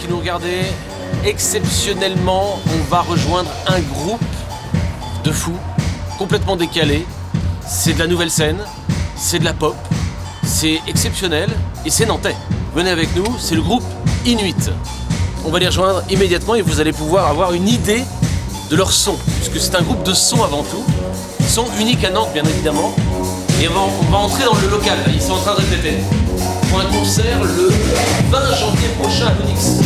qui nous regardez, exceptionnellement, on va rejoindre un groupe de fous, complètement décalé. C'est de la nouvelle scène, c'est de la pop, c'est exceptionnel et c'est nantais. Venez avec nous, c'est le groupe Inuit. On va les rejoindre immédiatement et vous allez pouvoir avoir une idée de leur son, puisque c'est un groupe de son avant tout. Son unique à Nantes, bien évidemment. Et on va entrer dans le local, là. Ils sont en train de répéter. Pour un concert le 20 janvier prochain à l'Onyx.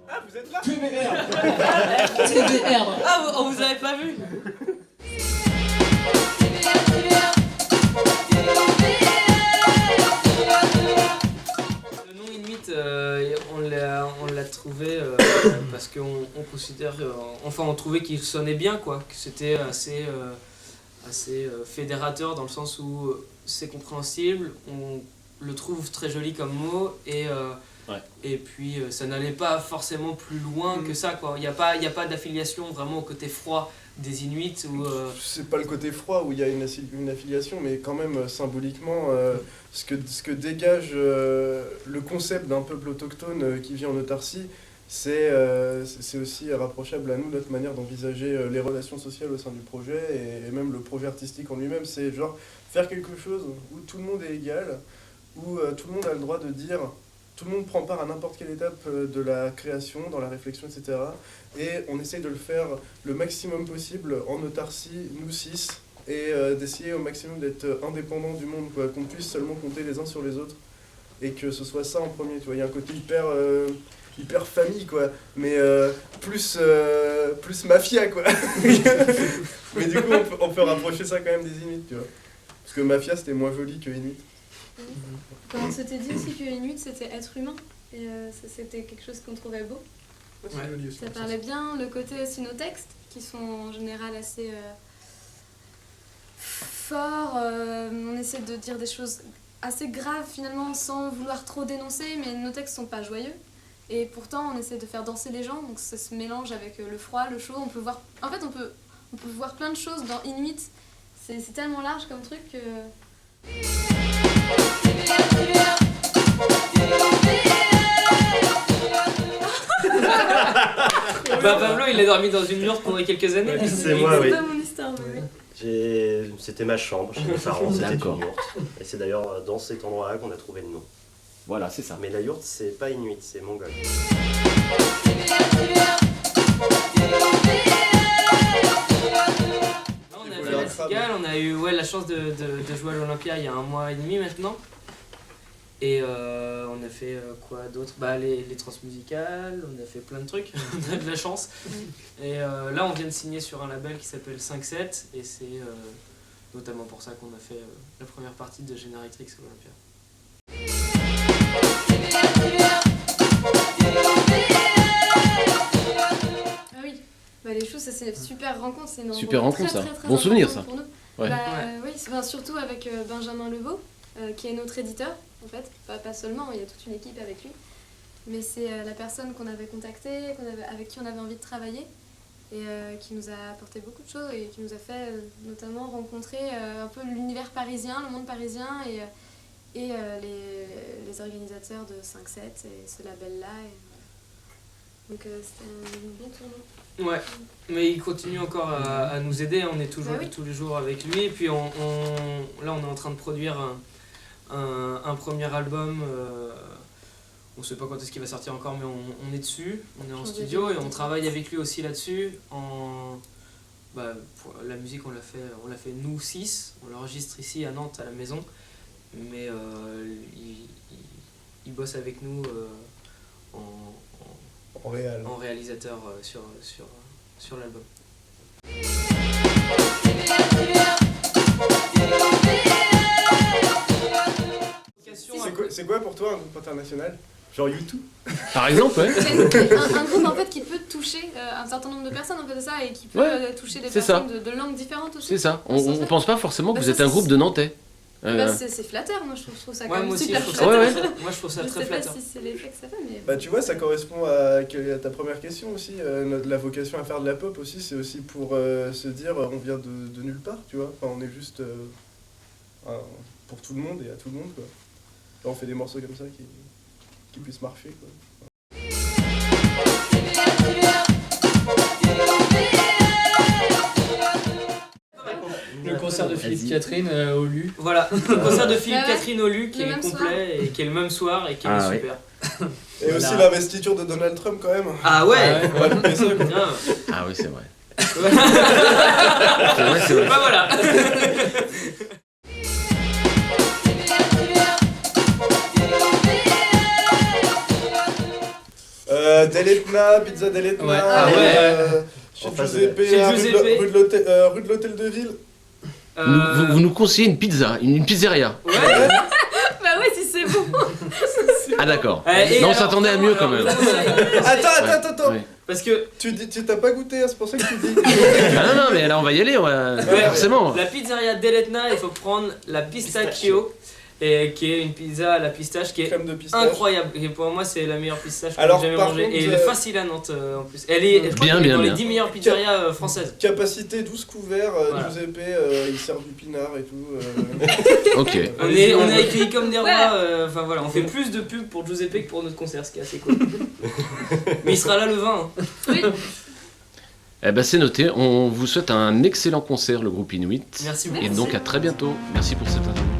Ah, vous êtes là? TBR. Ah, on vous avait pas vu? Le nom Inuit, on l'a trouvé parce qu'on considère, enfin on trouvait qu'il sonnait bien quoi, que c'était assez fédérateur dans le sens où c'est compréhensible, on le trouve très joli comme mot et puis ça n'allait pas forcément plus loin que ça quoi. Il y a pas d'affiliation vraiment au côté froid des Inuits ou C'est pas le côté froid où il y a une affiliation, mais quand même symboliquement, ce que dégage le concept d'un peuple autochtone qui vit en autarcie, c'est aussi rapprochable à nous, notre manière d'envisager les relations sociales au sein du projet et même le projet artistique en lui-même. C'est genre faire quelque chose où tout le monde est égal, où tout le monde a le droit de dire, tout le monde prend part à n'importe quelle étape de la création, dans la réflexion, etc. Et on essaye de le faire le maximum possible en autarcie, nous six, et d'essayer au maximum d'être indépendants du monde, quoi, qu'on puisse seulement compter les uns sur les autres, et que ce soit ça en premier, tu vois. Il y a un côté hyper famille, quoi, mais plus mafia, quoi. Mais du coup, on peut rapprocher ça quand même des Inuits, tu vois. Parce que mafia, c'était moins joli que Inuit. On s'était dit aussi que Inuit c'était être humain et ça, c'était quelque chose qu'on trouvait beau. Ouais, c'est joli aussi. Ça parlait bien, le côté aussi nos textes qui sont en général assez forts, on essaie de dire des choses assez graves finalement sans vouloir trop dénoncer, mais nos textes sont pas joyeux et pourtant on essaie de faire danser les gens, donc ça se mélange avec le froid, le chaud, on peut voir, en fait on peut voir plein de choses dans Inuit, c'est tellement large comme truc que... Bah Pablo il a dormi dans une yourte pendant quelques années. Ouais, c'est moi, oui. C'est pas mon histoire, mais oui. C'était ma chambre chez mes parents, c'était une D'accord. yourte. Et c'est d'ailleurs dans cet endroit-là qu'on a trouvé le nom. Voilà, c'est ça. Mais la yourte, c'est pas inuit, c'est mongol. On a fait la cigale, on a eu la chance de jouer à l'Olympia il y a 1 mois et demi maintenant. Et on a fait quoi d'autre? Bah les transmusicales, on a fait plein de trucs, on a de la chance. Et là on vient de signer sur un label qui s'appelle 5-7 et c'est notamment pour ça qu'on a fait la première partie de Generatrix à l'Olympia. Ah oui, bah, les choses, ça c'est une super rencontre, c'est une Super rencontre, ça. très Bon souvenir, importante ça. pour nous. Ouais. Bah, Ouais. oui, surtout avec Benjamin Lebeau, qui est notre éditeur en fait, pas seulement, il y a toute une équipe avec lui, mais c'est la personne qu'on avait contactée, avec qui on avait envie de travailler et qui nous a apporté beaucoup de choses et qui nous a fait notamment rencontrer un peu l'univers parisien, le monde parisien et les organisateurs de 5-7 et ce label-là. Donc c'était un bon tournoi. Ouais, mais il continue encore à nous aider, on est toujours Bah oui. tous les jours avec lui. Et puis là on est en train de produire un premier album, on sait pas quand est-ce qu'il va sortir encore mais on est dessus, on est en studio et on travaille avec lui aussi là-dessus. Pour la musique on l'a fait nous 6, on l'enregistre ici à Nantes à la maison, mais il bosse avec nous en réalisateur sur l'album. C'est quoi pour toi un groupe international? Genre YouTube? Par exemple, ouais. C'est un groupe en fait qui peut toucher un certain nombre de personnes en fait, ça, et qui peut Ouais, toucher des c'est ça. personnes de langues différentes aussi. C'est ça. Dans ce On sens-là. pense pas forcément que Bah, vous ça, êtes un c'est- groupe de Nantais. Bah, c'est flatteur, moi je trouve ça quand Ouais, même moi aussi, super je trouve flatteur. ça moi je trouve ça Je très sais pas flatteur. si c'est l'effet que ça fait, mais. Bah tu vois, ça correspond à ta première question aussi. La vocation à faire de la pop aussi, c'est aussi pour se dire on vient de nulle part, tu vois. Enfin, on est juste pour tout le monde et à tout le monde, quoi. Là, on fait des morceaux comme ça qui puissent marcher, quoi. Le concert de Philippe Catherine au LU. Voilà, le concert de Philippe Ah ouais. Catherine au LU qui Le est même complet et qui est le même soir et qui est Ah ouais. super. Et Voilà. aussi l'investiture de Donald Trump, quand même. Ah ouais, On va louper ça, quoi. Grave. Ah oui, c'est vrai. Ouais. C'est vrai, c'est vrai. Bah voilà. Deletna, pizza Deletna. Ouais. Ah ouais. Chez En face de- Giuseppe, Chez à Giuseppe. rue de l'Hôtel de Ville. Vous nous conseillez une pizza, une pizzeria. Ouais. Bah ouais, si c'est bon. Ah d'accord. Et Non, on alors, s'attendait à mieux quand même. Attends. Ouais. Parce que Tu t'as pas goûté, c'est pour ça que tu dis. Ah non, mais là on va y aller, on va... Ouais. forcément. la pizzeria Deletna, il faut prendre la pistachio, et qui est une pizza à la pistache qui est Crème de pistache. incroyable. Et pour moi, c'est la meilleure pistache que Alors, j'ai jamais par mangée. contre, Et elle est facile à Nantes en plus. Elle est je crois Bien, qu'elle est bien, dans les bien. 10 meilleures pizzerias françaises. Capacité 12 couverts, Voilà. Giuseppe, il sert du pinard et tout. Ok. On est accueillis comme des rois. Ouais. Enfin voilà, on fait plus de pubs pour Giuseppe que pour notre concert, ce qui est assez cool. Mais il sera là le 20. Hein. Oui. Eh ben c'est noté, on vous souhaite un excellent concert, le groupe Inuit. Merci beaucoup. Et donc à très bientôt. Merci pour cette interview.